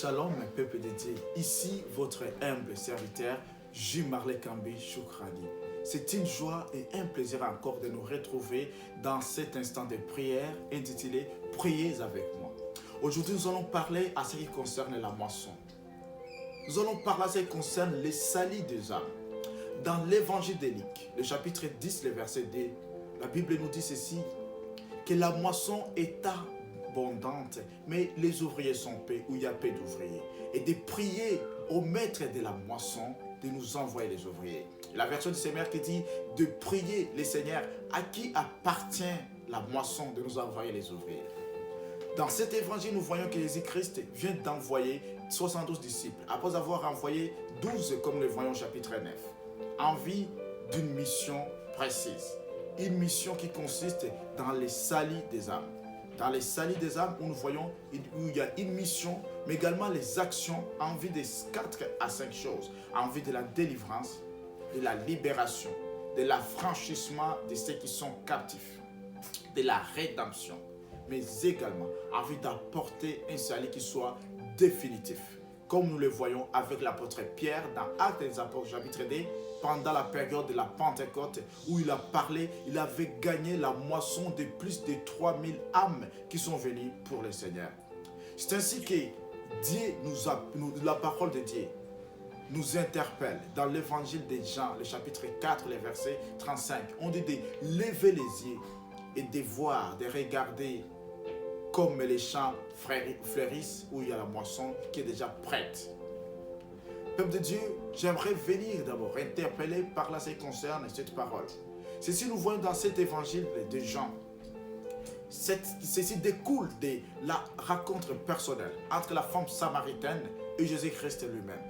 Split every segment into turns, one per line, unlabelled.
Shalom, peuple de Dieu. Ici, votre humble serviteur, J. Marley Kambi Choukradi. C'est une joie et un plaisir encore de nous retrouver dans cet instant de prière intitulé « Priez avec moi ». Aujourd'hui, nous allons parler à ce qui concerne la moisson. Nous allons parler à ce qui concerne les salis des âmes. Dans l'évangile de Luc, le chapitre 10, le verset 2, la Bible nous dit ceci, que la moisson est abondante, mais les ouvriers sont peu, où il y a peu d'ouvriers. Et de prier au maître de la moisson de nous envoyer les ouvriers. La version du Seigneur qui dit de prier les seigneurs à qui appartient la moisson de nous envoyer les ouvriers. Dans cet évangile, nous voyons que Jésus-Christ vient d'envoyer 72 disciples, après avoir envoyé 12, comme nous le voyons au chapitre 9, en vue d'une mission précise. Une mission qui consiste dans les salis des âmes. Dans les salis des âmes, où nous voyons où il y a une mission, mais également les actions en vue de 4 à 5 choses. En vue de la délivrance, de la libération, de l'affranchissement de ceux qui sont captifs, de la rédemption, mais également en vue d'apporter un salut qui soit définitif. Comme nous le voyons avec l'apôtre Pierre dans Actes des Apôtres chapitre 2, pendant la période de la Pentecôte, où il a parlé, il avait gagné la moisson de plus de 3000 âmes qui sont venues pour le Seigneur. C'est ainsi que Dieu la parole de Dieu nous interpelle dans l'évangile de Jean, le chapitre 4, le verset 35. On dit de lever les yeux et de voir, de regarder comme les champs fleurissent où il y a la moisson qui est déjà prête. Peuple de Dieu, j'aimerais venir d'abord interpeller par là ce qui concerne cette parole. Ceci nous voyons dans cet évangile de Jean. Ceci découle de la rencontre personnelle entre la femme samaritaine et Jésus-Christ lui-même.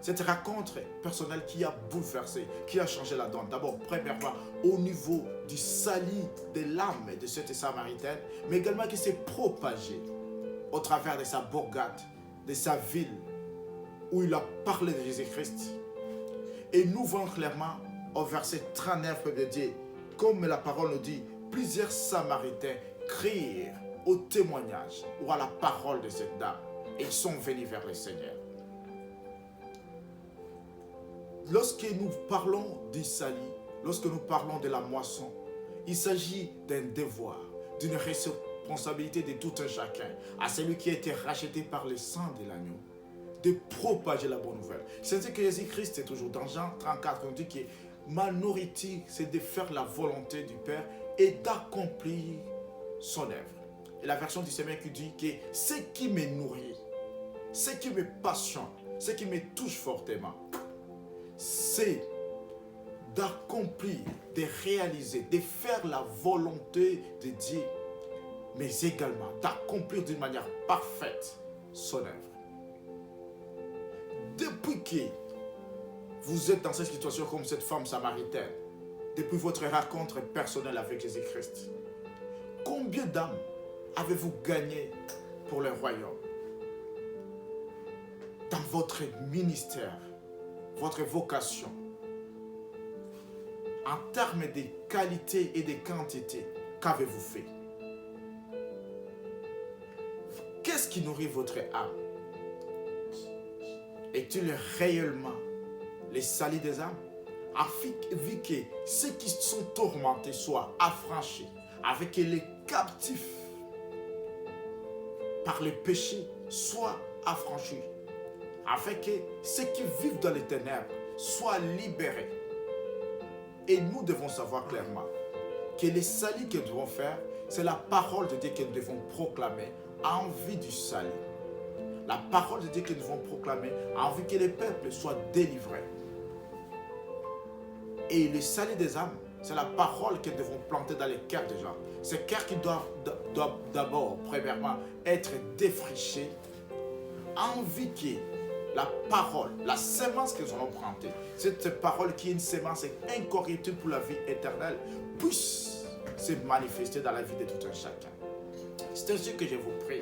Cette rencontre personnelle qui a bouleversé, qui a changé la donne. D'abord, premièrement, au niveau du salut de l'âme de cette samaritaine, mais également qui s'est propagé au travers de sa bourgade, de sa ville, où il a parlé de Jésus-Christ. Et nous voyons clairement au verset 39 de Dieu, comme la parole nous dit, plusieurs Samaritains crient au témoignage ou à la parole de cette dame. Et ils sont venus vers le Seigneur. Lorsque nous parlons du salut, lorsque nous parlons de la moisson, il s'agit d'un devoir, d'une responsabilité de tout un chacun, à celui qui a été racheté par le sang de l'agneau, de propager la bonne nouvelle. C'est-à-dire que Jésus-Christ est toujours dans Jean 34, on dit que ma nourriture, c'est de faire la volonté du Père et d'accomplir son œuvre. Et la version du Seigneur qui dit que ce qui me nourrit, ce qui me passionne, ce qui me touche fortement, c'est d'accomplir, de réaliser, de faire la volonté de Dieu, mais également d'accomplir d'une manière parfaite son œuvre. Depuis que vous êtes dans cette situation comme cette femme samaritaine, depuis votre rencontre personnelle avec Jésus-Christ, combien d'âmes avez-vous gagné pour le royaume? Dans votre ministère, votre vocation, en termes de qualité et de quantité, qu'avez-vous fait? Qu'est-ce qui nourrit votre âme? Est-il réellement les salis des âmes? Afin que ceux qui sont tourmentés soient affranchis, avec les captifs par le péché soient affranchis, afin que ceux qui vivent dans les ténèbres soient libérés. Et nous devons savoir clairement que les salis que nous devons faire, c'est la parole de Dieu que nous devons proclamer en vue du salut. La parole de Dieu que nous devons proclamer en vue que les peuples soient délivrés. Et le salut des âmes, c'est la parole que nous devons planter dans les cœurs des gens. Ces cœurs qui doivent d'abord, premièrement, être défrichés en vue que la parole, la sémence que nous allons planter, cette parole qui est une sémence incorruptible pour la vie éternelle, puisse se manifester dans la vie de tout un chacun. C'est ainsi que je vous prie.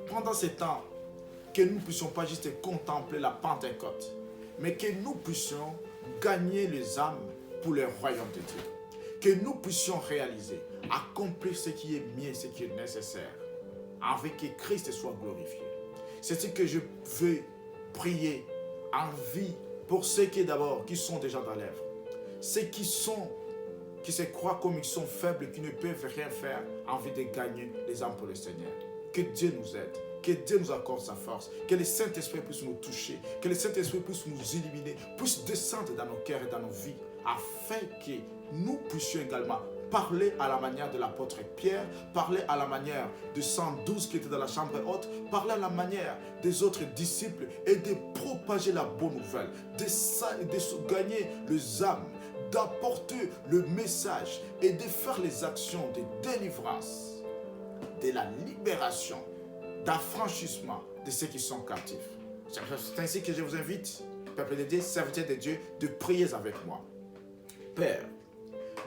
Pendant ce temps, que nous ne puissions pas juste contempler la Pentecôte, mais que nous puissions gagner les âmes pour le royaume de Dieu. Que nous puissions réaliser, accomplir ce qui est mieux, ce qui est nécessaire, afin que Christ soit glorifié. C'est ce que je veux prier en vie pour ceux qui sont déjà dans l'œuvre. Ceux qui se croient comme ils sont faibles, qui ne peuvent rien faire, en vue de gagner les âmes pour le Seigneur. Que Dieu nous aide, que Dieu nous accorde sa force, que le Saint-Esprit puisse nous toucher, que le Saint-Esprit puisse nous illuminer, puisse descendre dans nos cœurs et dans nos vies, afin que nous puissions également parler à la manière de l'apôtre Pierre, parler à la manière de 112 qui étaient dans la chambre haute, parler à la manière des autres disciples et de propager la bonne nouvelle, de gagner les âmes, d'apporter le message et de faire les actions de délivrance, de la libération, d'affranchissement de ceux qui sont captifs. C'est ainsi que je vous invite, peuple de Dieu, serviteurs de Dieu, de prier avec moi. Père,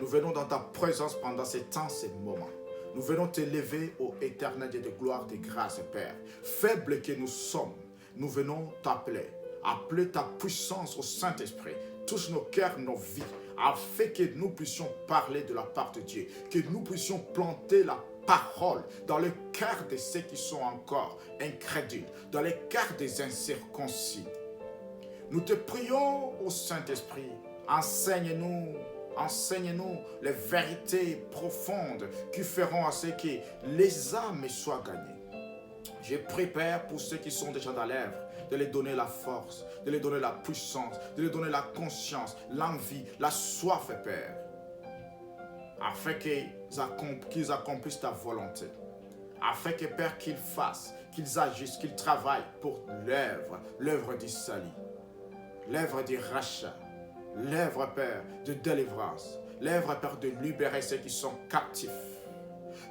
nous venons dans ta présence pendant ces temps, ces moments. Nous venons t'élever au éternel Dieu de gloire, de grâce, Père. Faibles que nous sommes, nous venons t'appeler. Appeler ta puissance au Saint-Esprit. Touche nos cœurs, nos vies, afin que nous puissions parler de la part de Dieu. Que nous puissions planter la parole dans le cœur de ceux qui sont encore incrédules, dans le cœur des incirconcis. Nous te prions au Saint-Esprit. Enseigne-nous les vérités profondes qui feront à ce que les âmes soient gagnées. Je prie, Père, pour ceux qui sont déjà dans l'œuvre, de les donner la force, de les donner la puissance, de les donner la conscience, l'envie, la soif, Père, afin qu'ils accomplissent ta volonté. Afin que, Père, qu'ils fassent, qu'ils agissent, qu'ils travaillent pour l'œuvre du salut, l'œuvre du rachat, l'œuvre, Père, de délivrance, l'œuvre, Père, de libérer ceux qui sont captifs.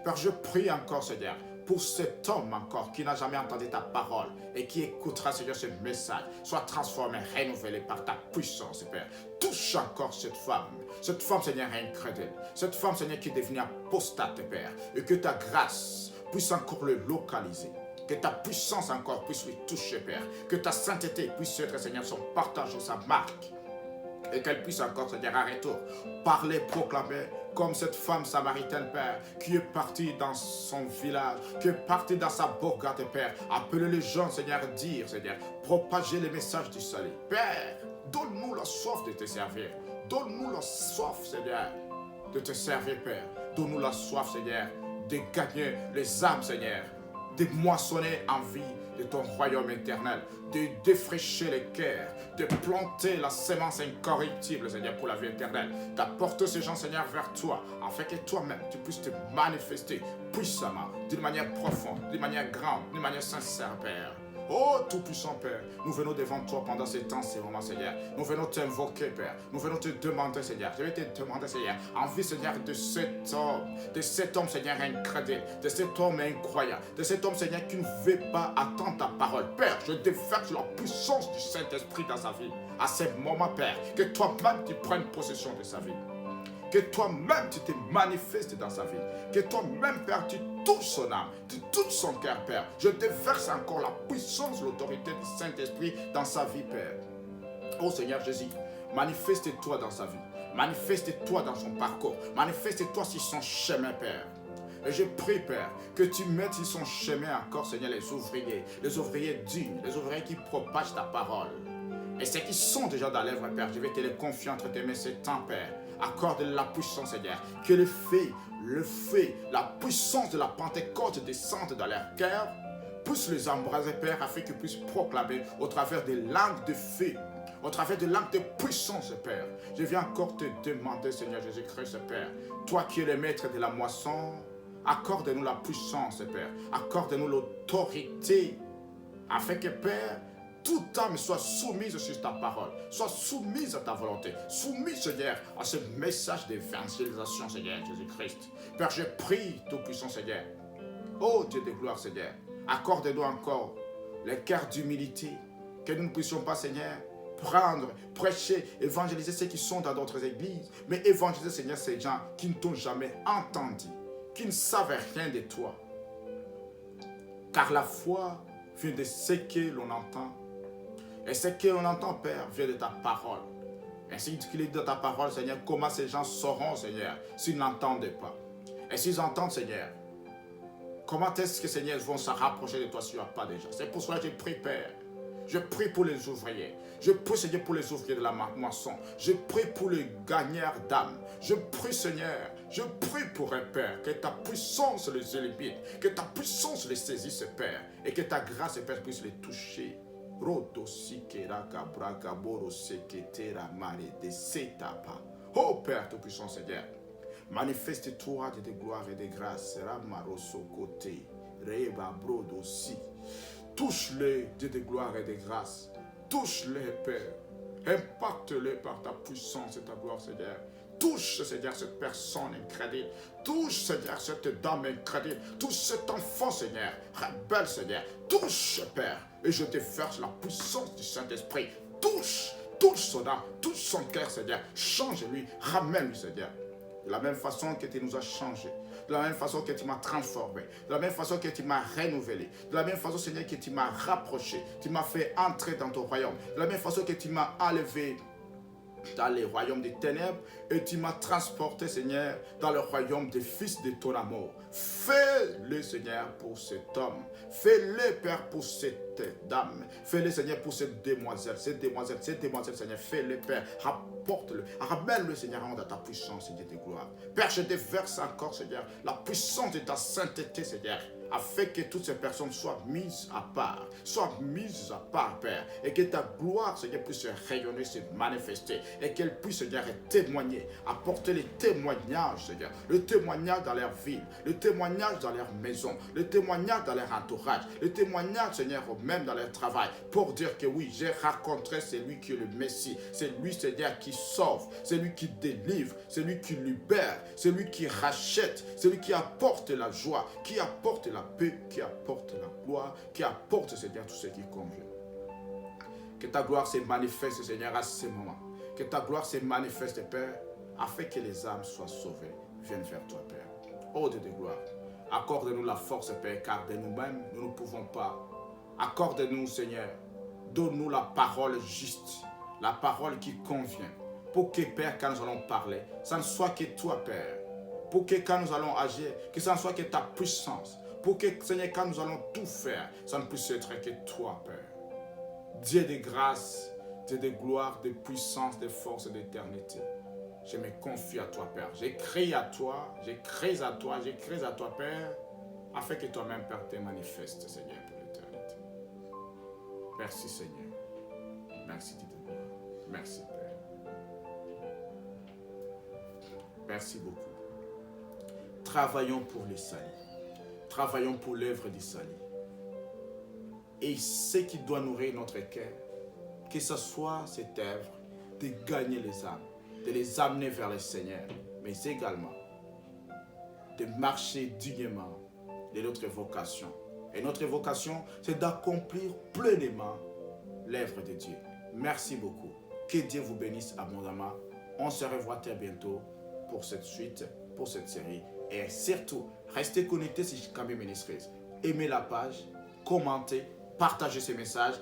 Père, je prie encore, Seigneur, pour cet homme encore qui n'a jamais entendu ta parole et qui écoutera, Seigneur, ce message, soit transformé, renouvelé par ta puissance, Père. Touche encore cette femme, Seigneur, incrédule, cette femme, Seigneur, qui est devenue apostate, Père, et que ta grâce puisse encore le localiser. Que ta puissance encore puisse lui toucher, Père. Que ta sainteté puisse être, Seigneur, son partage, sa marque. Et qu'elle puisse encore, Seigneur, à retour, parler, proclamer, comme cette femme samaritaine, Père, qui est partie dans son village, qui est partie dans sa bourgade, Père. Appeler les gens, Seigneur, dire, Seigneur, propager les messages du salut. Père, donne-nous la soif de te servir. Donne-nous la soif, Seigneur, de te servir, Père. Donne-nous la soif, Seigneur, de gagner les âmes, Seigneur, de moissonner en vie de ton royaume éternel, de défricher les cœurs, de planter la sémence incorruptible, Seigneur, pour la vie éternelle, d'apporter ces gens, Seigneur, vers toi, afin que toi-même, tu puisses te manifester puissamment, d'une manière profonde, d'une manière grande, d'une manière sincère, Père. Oh, Tout-Puissant, Père, nous venons devant toi pendant ces temps, ces moments, Seigneur. Nous venons t'invoquer, Père. Nous venons te demander, Seigneur. Je vais te demander, Seigneur, en vie, Seigneur, de cet homme, Seigneur, incrédule, de cet homme incroyable, de cet homme, Seigneur, qui ne veut pas attendre ta parole. Père, je déverse la puissance du Saint-Esprit dans sa vie. À ces moments, Père, que toi-même, tu prennes possession de sa vie. Que toi-même, tu te manifestes dans sa vie. Que toi-même, Père, tu touches son âme, tu touches son cœur, Père. Je déverse encore la puissance, l'autorité du Saint-Esprit dans sa vie, Père. Oh Seigneur Jésus, manifeste-toi dans sa vie. Manifeste-toi dans son parcours. Manifeste-toi sur son chemin, Père. Et je prie, Père, que tu mettes sur son chemin encore, Seigneur, les ouvriers dignes, les ouvriers qui propagent ta parole. Et ceux qui sont déjà dans l'œuvre, Père, je vais te les confier entre tes mains ce temps, Père. Accorde la puissance, Seigneur. Que le feu, la puissance de la Pentecôte descende dans leur cœur, puisse les embraser, Père, afin qu'ils puissent proclamer au travers des langues de feu, au travers des langues de puissance, Père. Je viens encore te demander, Seigneur Jésus-Christ, Père, toi qui es le maître de la moisson, accorde-nous la puissance, Père. Accorde-nous l'autorité, afin que, Père, toute âme soit soumise sur ta parole, soit soumise à ta volonté, soumise, Seigneur, à ce message d'évangélisation, Seigneur Jésus-Christ. Père, je prie, tout-puissant, Seigneur. Oh Dieu de gloire, Seigneur, accorde-nous encore le cœur d'humilité, que nous ne puissions pas, Seigneur, prendre, prêcher, évangéliser ceux qui sont dans d'autres églises, mais évangéliser, Seigneur, ces gens qui ne t'ont jamais entendu, qui ne savaient rien de toi. Car la foi vient de ce que l'on entend. Et ce que l'on entend, Père, vient de ta parole. Ainsi qu'il est dans ta parole, Seigneur, comment ces gens sauront, Seigneur, s'ils n'entendent pas. Et s'ils entendent, Seigneur, Comment est-ce que, Seigneur, ils vont se rapprocher de toi si tu n'as pas déjà? C'est pour cela que je prie, Père. Je prie pour les ouvriers. Je prie, Seigneur, pour les ouvriers de la moisson. Je prie pour les gagnants d'âme. Je prie, Seigneur, je prie pour un Père, que ta puissance les élimine, que ta puissance les saisisse, Père, et que ta grâce, Père, puisse les toucher. Oh Père Tout-Puissant, Seigneur, manifeste-toi de tes gloires et de grâces. Touche-les de tes gloires et de grâces. Touche-les, Père. Impacte-les par ta puissance et ta gloire, Seigneur. Touche, Seigneur, cette personne incrédule. Touche, Seigneur, cette dame incrédule. Touche cet enfant, Seigneur. Rebelle, Seigneur. Touche, Père. Et je te verse la puissance du Saint-Esprit. Touche son âme, touche son cœur, Seigneur. Change-lui, ramène-lui, Seigneur. De la même façon que tu nous as changés, de la même façon que tu m'as transformé, de la même façon que tu m'as renouvelé, de la même façon, Seigneur, que tu m'as rapproché, tu m'as fait entrer dans ton royaume, de la même façon que tu m'as enlevé dans les royaumes des ténèbres et tu m'as transporté, Seigneur, dans le royaume des fils de ton amour. Fais-le, Seigneur, pour cet homme. Fais-le, Père, pour cette dame. Fais-le, Seigneur, pour cette demoiselle, Seigneur. Fais-le, Père. Rapporte-le. Ramène-le, Seigneur, dans ta puissance et de tes gloires. Père, je te verse encore, Seigneur, la puissance de ta sainteté, Seigneur, afin que toutes ces personnes soient mises à part, Père, et que ta gloire, Seigneur, puisse se rayonner, se manifester, et qu'elle puisse, Seigneur, témoigner, apporter les témoignages, Seigneur, le témoignage dans leur ville, le témoignage dans leur maison, le témoignage dans leur entourage, le témoignage, Seigneur, même dans leur travail, pour dire que oui, j'ai rencontré celui qui est le Messie, c'est lui, Seigneur, qui sauve, c'est lui qui délivre, c'est lui qui libère, c'est lui qui rachète, c'est lui qui apporte la joie, qui apporte la paix, qui apporte la gloire, qui apporte, Seigneur, tout ce qui convient. Que ta gloire se manifeste, Seigneur, à ce moment. Que ta gloire se manifeste, Père, afin que les âmes soient sauvées. Viens vers toi, Père. Oh Dieu de gloire, accorde-nous la force, Père, car de nous-mêmes, nous ne pouvons pas. Accorde-nous, Seigneur, donne-nous la parole juste, la parole qui convient, pour que, Père, quand nous allons parler, ça ne soit que toi, Père. Pour que quand nous allons agir, que ça ne soit que ta puissance. Pour que, Seigneur, quand nous allons tout faire, ça ne puisse être que toi, Père. Dieu de grâce, Dieu de gloire, de puissance, de force et d'éternité. Je me confie à toi, Père. J'écris à toi, Père, afin que toi-même, Père, te manifestes, Seigneur, pour l'éternité. Merci, Seigneur. Merci, Dieu de gloire. Merci, Père. Merci beaucoup. Travaillons pour le salut. Travaillons pour l'œuvre du salut. Et ce qui doit nourrir notre cœur, que ce soit cette œuvre de gagner les âmes, de les amener vers le Seigneur, mais également de marcher dignement de notre vocation. Et notre vocation, c'est d'accomplir pleinement l'œuvre de Dieu. Merci beaucoup. Que Dieu vous bénisse abondamment. On se revoit très bientôt pour cette suite, pour cette série. Et surtout, restez connectés sur Kambi Ministries. Aimez la page, commentez, partagez ces messages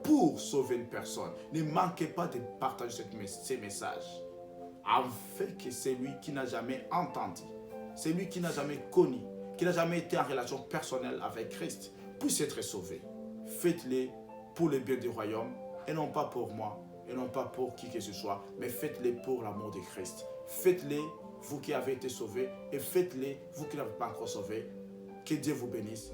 pour sauver une personne. Ne manquez pas de partager ces messages. Afin que celui qui n'a jamais entendu, celui qui n'a jamais connu, qui n'a jamais été en relation personnelle avec Christ, puisse être sauvé. Faites-le pour le bien du royaume et non pas pour moi et non pas pour qui que ce soit, mais faites-le pour l'amour de Christ. Faites-le, vous qui avez été sauvés, et faites-le, vous qui n'avez pas encore sauvé. Que Dieu vous bénisse.